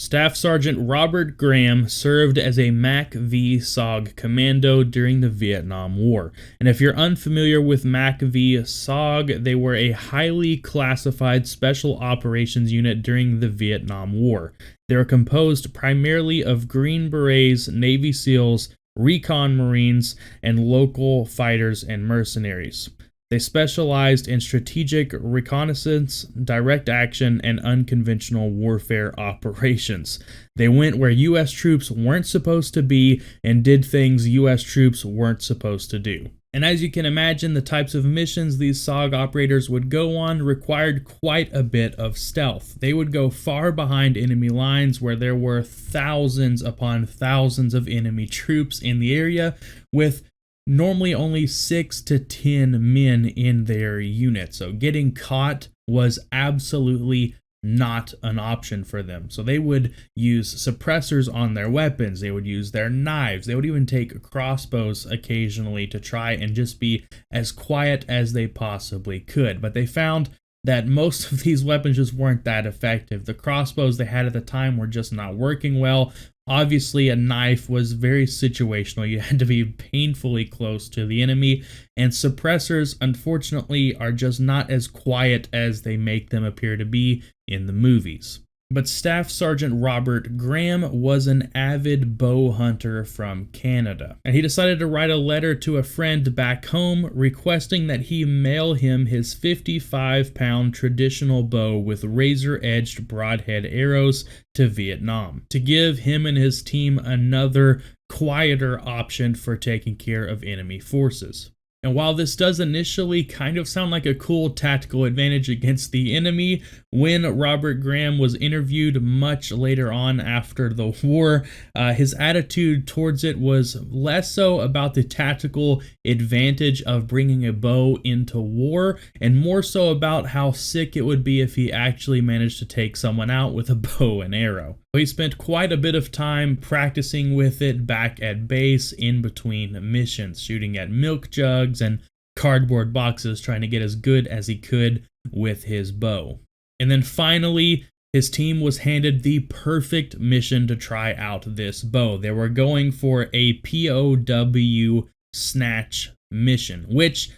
Staff Sergeant Robert Graham served as a MACV SOG commando during the Vietnam War. And if you're unfamiliar with MACV SOG, they were a highly classified special operations unit during the Vietnam War. They were composed primarily of Green Berets, Navy SEALs, recon Marines, and local fighters and mercenaries. They specialized in strategic reconnaissance, direct action, and unconventional warfare operations. They went where U.S. troops weren't supposed to be and did things U.S. troops weren't supposed to do. And as you can imagine, the types of missions these SOG operators would go on required quite a bit of stealth. They would go far behind enemy lines where there were thousands upon thousands of enemy troops in the area, with normally only 6 to 10 men in their unit. So getting caught was absolutely not an option for them. So they would use suppressors on their weapons. They would use their knives. They would even take crossbows occasionally to try and just be as quiet as they possibly could. But they found that most of these weapons just weren't that effective. The crossbows they had at the time were just not working well. Obviously, a knife was very situational. You had to be painfully close to the enemy, and suppressors, unfortunately, are just not as quiet as they make them appear to be in the movies. But Staff Sergeant Robert Graham was an avid bow hunter from Canada, and he decided to write a letter to a friend back home requesting that he mail him his 55-pound traditional bow with razor-edged broadhead arrows to Vietnam, to give him and his team another quieter option for taking care of enemy forces. And while this does initially kind of sound like a cool tactical advantage against the enemy, when Robert Graham was interviewed much later on after the war, his attitude towards it was less so about the tactical advantage of bringing a bow into war, and more so about how sick it would be if he actually managed to take someone out with a bow and arrow. He spent quite a bit of time practicing with it back at base in between missions, shooting at milk jugs and cardboard boxes, trying to get as good as he could with his bow. And then finally, his team was handed the perfect mission to try out this bow. They were going for a POW snatch mission, which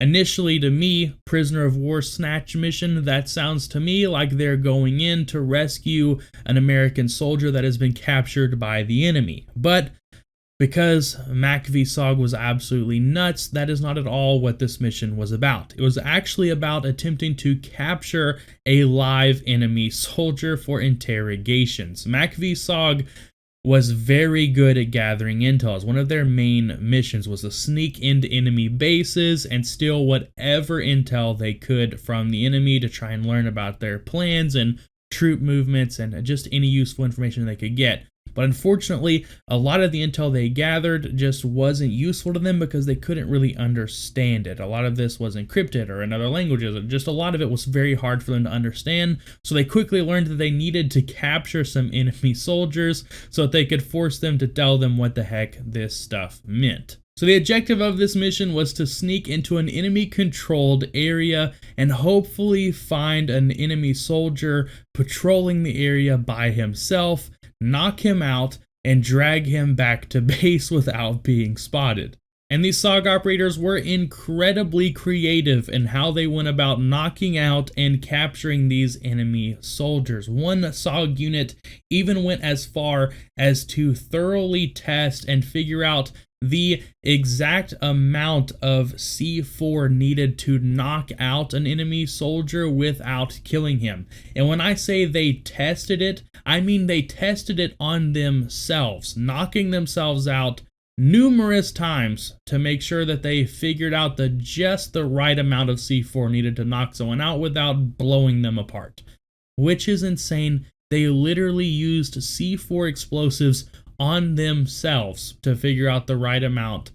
initially, to me, prisoner of war snatch mission, that sounds to me like they're going in to rescue an American soldier that has been captured by the enemy. But because MACV SOG was absolutely nuts, that is not at all what this mission was about. It was actually about attempting to capture a live enemy soldier for interrogations. MACV SOG was very good at gathering intel. One of their main missions was to sneak into enemy bases and steal whatever intel they could from the enemy to try and learn about their plans and troop movements and just any useful information they could get. But unfortunately, a lot of the intel they gathered just wasn't useful to them because they couldn't really understand it. A lot of this was encrypted or in other languages. Just a lot of it was very hard for them to understand. So they quickly learned that they needed to capture some enemy soldiers so that they could force them to tell them what the heck this stuff meant. So the objective of this mission was to sneak into an enemy-controlled area and hopefully find an enemy soldier patrolling the area by himself, knock him out, and drag him back to base without being spotted. And these SOG operators were incredibly creative in how they went about knocking out and capturing these enemy soldiers. One SOG unit even went as far as to thoroughly test and figure out the exact amount of C4 needed to knock out an enemy soldier without killing him. And when I say they tested it, I mean they tested it on themselves, knocking themselves out numerous times to make sure that they figured out just the right amount of C4 needed to knock someone out without blowing them apart, which is insane. They literally used C4 explosives on themselves to figure out the right amount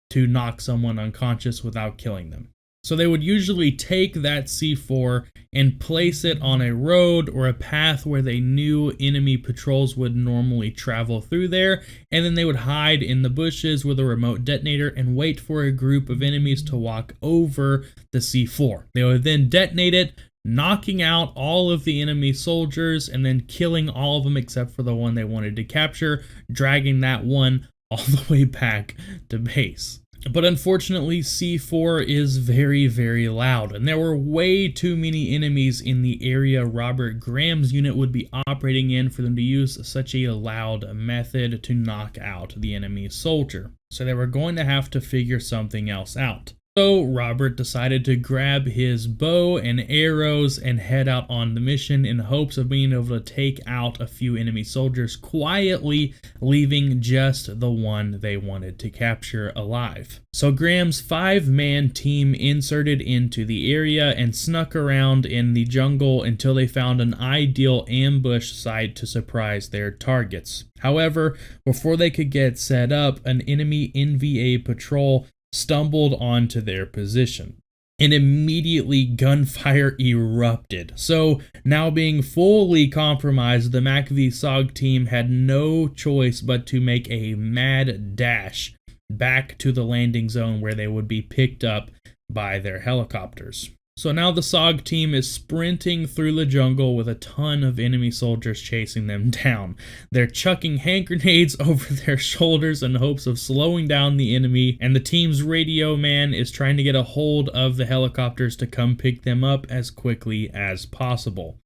to knock someone unconscious without killing them. So they would usually take that C4 and place it on a road or a path where they knew enemy patrols would normally travel through there, and then they would hide in the bushes with a remote detonator and wait for a group of enemies to walk over the C4. They would then detonate it, knocking out all of the enemy soldiers and then killing all of them except for the one they wanted to capture, dragging that one all the way back to base. But unfortunately, C4 is very, very loud, and there were way too many enemies in the area Robert Graham's unit would be operating in for them to use such a loud method to knock out the enemy soldier. So they were going to have to figure something else out. So Robert decided to grab his bow and arrows and head out on the mission in hopes of being able to take out a few enemy soldiers quietly, leaving just the one they wanted to capture alive. So Graham's 5-man team inserted into the area and snuck around in the jungle until they found an ideal ambush site to surprise their targets. However, before they could get set up, an enemy NVA patrol stumbled onto their position, and immediately gunfire erupted. So now being fully compromised, the MACV SOG team had no choice but to make a mad dash back to the landing zone where they would be picked up by their helicopters. So now the SOG team is sprinting through the jungle with a ton of enemy soldiers chasing them down. They're chucking hand grenades over their shoulders in hopes of slowing down the enemy, and the team's radio man is trying to get a hold of the helicopters to come pick them up as quickly as possible.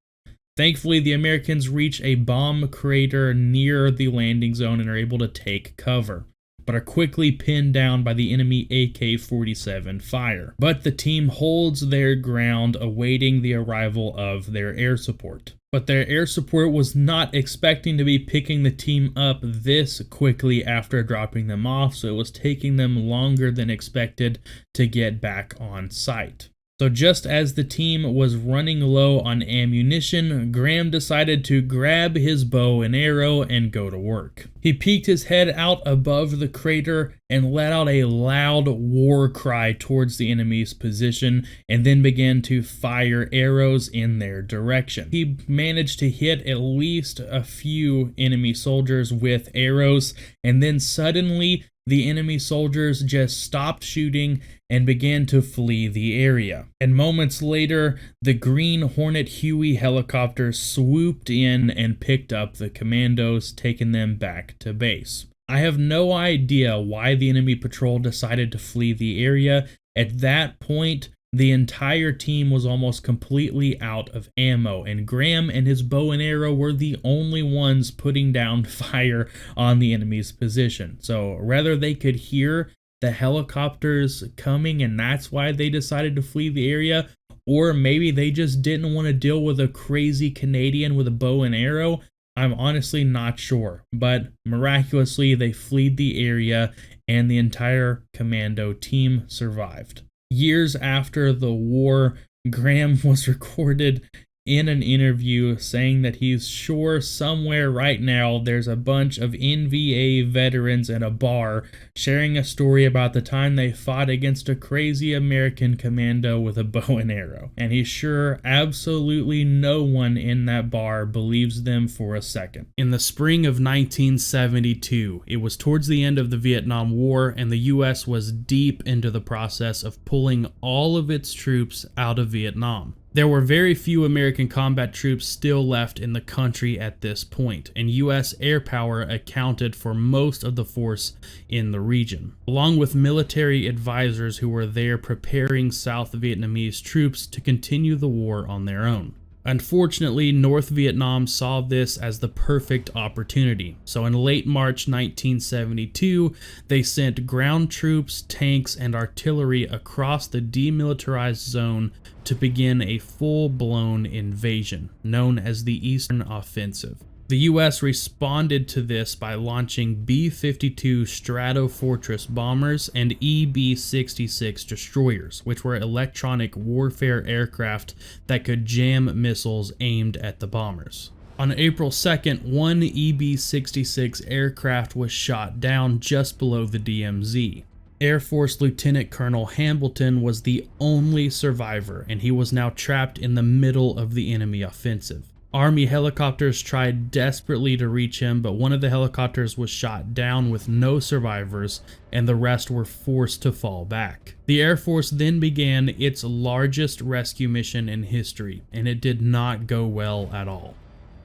Thankfully, the Americans reach a bomb crater near the landing zone and are able to take cover, but are quickly pinned down by the enemy AK-47 fire. But the team holds their ground, awaiting the arrival of their air support. But their air support was not expecting to be picking the team up this quickly after dropping them off, so it was taking them longer than expected to get back on site. So just as the team was running low on ammunition, Graham decided to grab his bow and arrow and go to work. He peeked his head out above the crater and let out a loud war cry towards the enemy's position, and then began to fire arrows in their direction. He managed to hit at least a few enemy soldiers with arrows, and then suddenly the enemy soldiers just stopped shooting and began to flee the area. And moments later, the Green Hornet Huey helicopter swooped in and picked up the commandos, taking them back to base. I have no idea why the enemy patrol decided to flee the area. At that point, the entire team was almost completely out of ammo, and Graham and his bow and arrow were the only ones putting down fire on the enemy's position. So whether they could hear the helicopters coming and that's why they decided to flee the area, or maybe they just didn't want to deal with a crazy Canadian with a bow and arrow, I'm honestly not sure. But miraculously, they fled the area and the entire commando team survived. Years after the war, Graham was recorded in an interview saying that he's sure somewhere right now there's a bunch of NVA veterans at a bar sharing a story about the time they fought against a crazy American commando with a bow and arrow. And he's sure absolutely no one in that bar believes them for a second. In the spring of 1972, it was towards the end of the Vietnam War, and the US was deep into the process of pulling all of its troops out of Vietnam. There were very few American combat troops still left in the country at this point, and US air power accounted for most of the force in the region, along with military advisors who were there preparing South Vietnamese troops to continue the war on their own. Unfortunately, North Vietnam saw this as the perfect opportunity. So in late March 1972, they sent ground troops, tanks, and artillery across the demilitarized zone to begin a full-blown invasion, known as the Eastern Offensive. The US responded to this by launching B-52 Stratofortress bombers and EB-66 destroyers, which were electronic warfare aircraft that could jam missiles aimed at the bombers. On April 2nd, one EB-66 aircraft was shot down just below the DMZ. Air Force Lieutenant Colonel Hambleton was the only survivor, and he was now trapped in the middle of the enemy offensive. Army helicopters tried desperately to reach him, but one of the helicopters was shot down with no survivors, and the rest were forced to fall back. The Air Force then began its largest rescue mission in history, and it did not go well at all.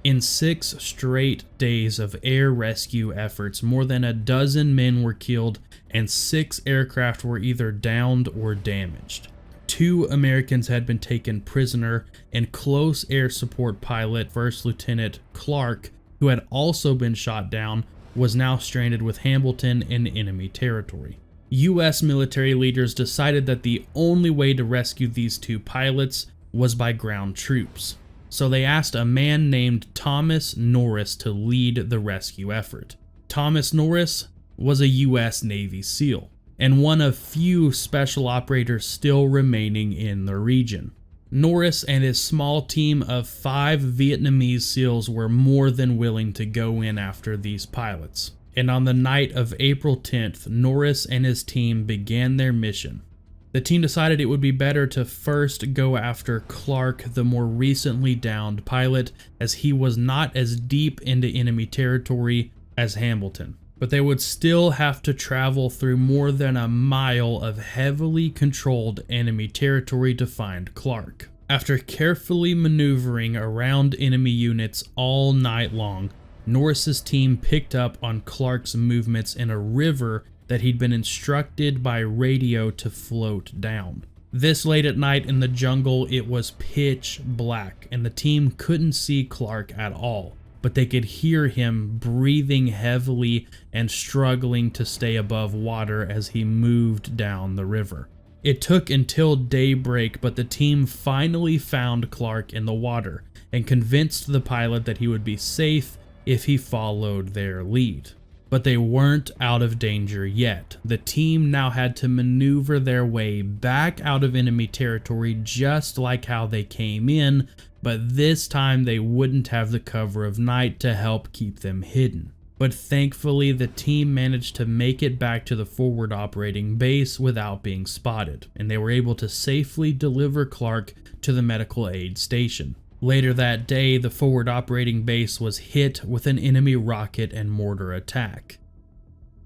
In 6 straight days of air rescue efforts, more than a dozen men were killed, and 6 aircraft were either downed or damaged. 2 Americans had been taken prisoner, and close air support pilot First Lieutenant Clark, who had also been shot down, was now stranded with Hamilton in enemy territory. U.S. military leaders decided that the only way to rescue these 2 pilots was by ground troops, so they asked a man named Thomas Norris to lead the rescue effort. Thomas Norris was a U.S. Navy SEAL, and one of few special operators still remaining in the region. Norris and his small team of 5 Vietnamese SEALs were more than willing to go in after these pilots. And on the night of April 10th, Norris and his team began their mission. The team decided it would be better to first go after Clark, the more recently downed pilot, as he was not as deep into enemy territory as Hamilton. But they would still have to travel through more than a mile of heavily controlled enemy territory to find Clark. After carefully maneuvering around enemy units all night long, Norris's team picked up on Clark's movements in a river that he'd been instructed by radio to float down. This late at night in the jungle, it was pitch black, and the team couldn't see Clark at all, but they could hear him breathing heavily and struggling to stay above water as he moved down the river. It took until daybreak, but the team finally found Clark in the water and convinced the pilot that he would be safe if he followed their lead. But they weren't out of danger yet. The team now had to maneuver their way back out of enemy territory just like how they came in, but this time they wouldn't have the cover of night to help keep them hidden. But thankfully, the team managed to make it back to the forward operating base without being spotted, and they were able to safely deliver Clark to the medical aid station. Later that day, the forward operating base was hit with an enemy rocket and mortar attack,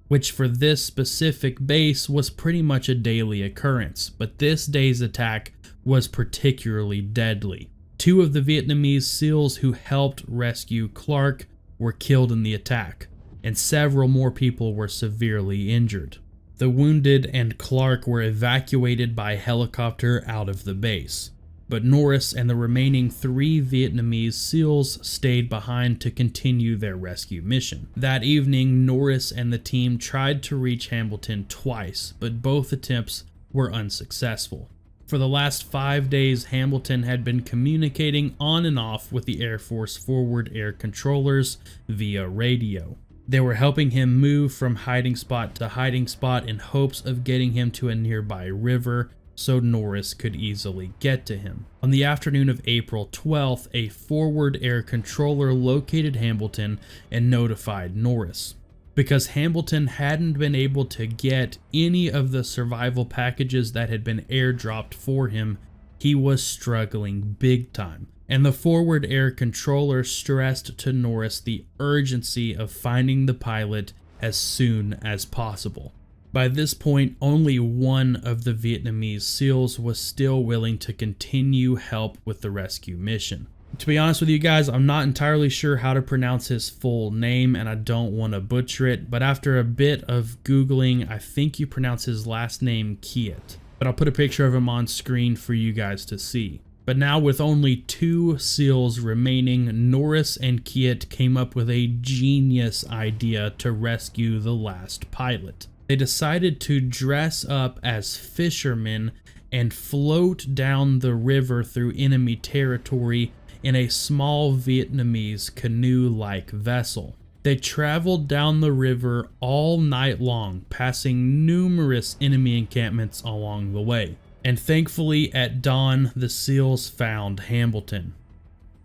which for this specific base was pretty much a daily occurrence, but this day's attack was particularly deadly. 2 of the Vietnamese SEALs who helped rescue Clark were killed in the attack, and several more people were severely injured. The wounded and Clark were evacuated by helicopter out of the base, but Norris and the remaining 3 Vietnamese SEALs stayed behind to continue their rescue mission. That evening, Norris and the team tried to reach Hamilton twice, but both attempts were unsuccessful. For the last 5 days, Hamilton had been communicating on and off with the Air Force forward air controllers via radio. They were helping him move from hiding spot to hiding spot in hopes of getting him to a nearby river so Norris could easily get to him. On the afternoon of April 12th, a forward air controller located Hamilton and notified Norris. Because Hamilton hadn't been able to get any of the survival packages that had been airdropped for him, he was struggling big time. And the forward air controller stressed to Norris the urgency of finding the pilot as soon as possible. By this point, only one of the Vietnamese SEALs was still willing to continue help with the rescue mission. To be honest with you guys, I'm not entirely sure how to pronounce his full name, and I don't want to butcher it, but after a bit of Googling, I think you pronounce his last name Kiet. But I'll put a picture of him on screen for you guys to see. But now with only 2 SEALs remaining, Norris and Kiet came up with a genius idea to rescue the last pilot. They decided to dress up as fishermen and float down the river through enemy territory in a small Vietnamese canoe-like vessel. They traveled down the river all night long, passing numerous enemy encampments along the way. And thankfully, at dawn, the SEALs found Hamilton.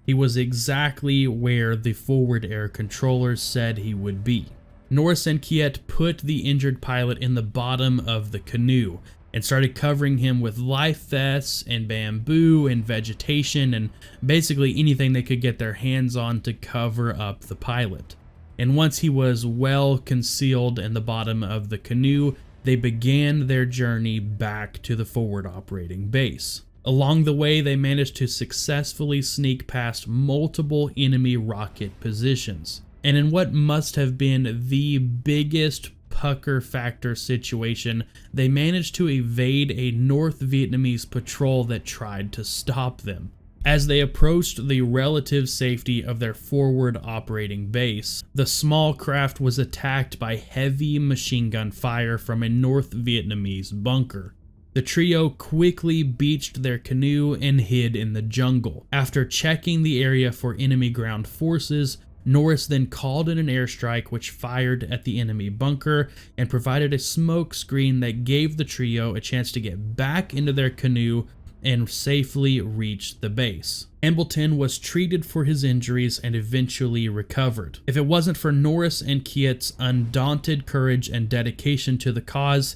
He was exactly where the forward air controllers said he would be. Norris and Kiet put the injured pilot in the bottom of the canoe, and started covering him with life vests and bamboo and vegetation and basically anything they could get their hands on to cover up the pilot. And once he was well concealed in the bottom of the canoe, they began their journey back to the forward operating base. Along the way, they managed to successfully sneak past multiple enemy rocket positions. And in what must have been the biggest pucker factor situation, they managed to evade a North Vietnamese patrol that tried to stop them. As they approached the relative safety of their forward operating base, the small craft was attacked by heavy machine gun fire from a North Vietnamese bunker. The trio quickly beached their canoe and hid in the jungle. After checking the area for enemy ground forces, Norris then called in an airstrike which fired at the enemy bunker and provided a smoke screen that gave the trio a chance to get back into their canoe and safely reach the base. Embleton was treated for his injuries and eventually recovered. If it wasn't for Norris and Kiet's undaunted courage and dedication to the cause,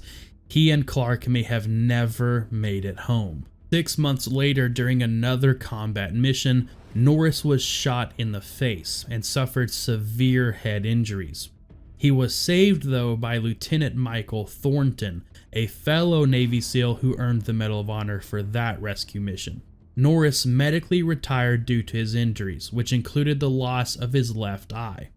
he and Clark may have never made it home. 6 months later, during another combat mission, Norris was shot in the face and suffered severe head injuries. He was saved though by Lieutenant Michael Thornton, a fellow Navy SEAL who earned the Medal of Honor for that rescue mission. Norris medically retired due to his injuries, which included the loss of his left eye.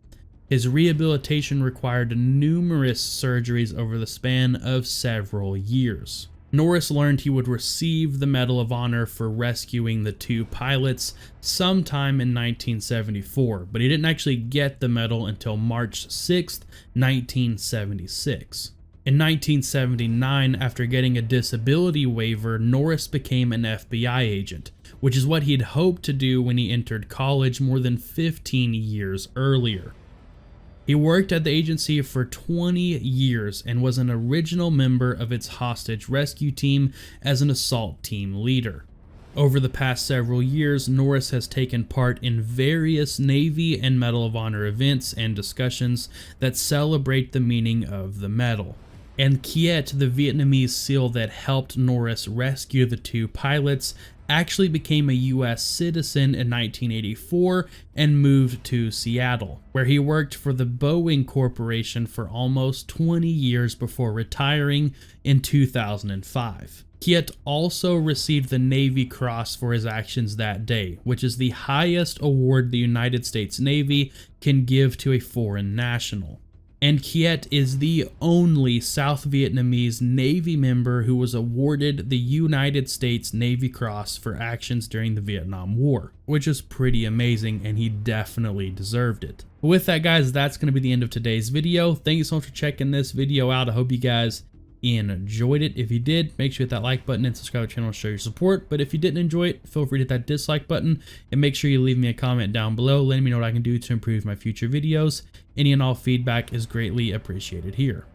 His rehabilitation required numerous surgeries over the span of several years. Norris learned he would receive the Medal of Honor for rescuing the 2 pilots sometime in 1974, but he didn't actually get the medal until March 6, 1976. In 1979, after getting a disability waiver, Norris became an FBI agent, which is what he'd hoped to do when he entered college more than 15 years earlier. He worked at the agency for 20 years and was an original member of its hostage rescue team as an assault team leader. Over the past several years, Norris has taken part in various Navy and Medal of Honor events and discussions that celebrate the meaning of the medal. And Kiet, the Vietnamese SEAL that helped Norris rescue the 2 pilots, actually became a US citizen in 1984 and moved to Seattle, where he worked for the Boeing Corporation for almost 20 years before retiring in 2005. Kiet also received the Navy Cross for his actions that day, which is the highest award the United States Navy can give to a foreign national. And Kiet is the only South Vietnamese Navy member who was awarded the United States Navy Cross for actions during the Vietnam War, which is pretty amazing, and he definitely deserved it. With that, guys, that's going to be the end of today's video. Thank you so much for checking this video out. I hope you guys enjoyed it. If you did, make sure you hit that like button and subscribe to the channel to show your support. But if you didn't enjoy it, feel free to hit that dislike button and make sure you leave me a comment down below letting me know what I can do to improve my future videos. Any and all feedback is greatly appreciated here.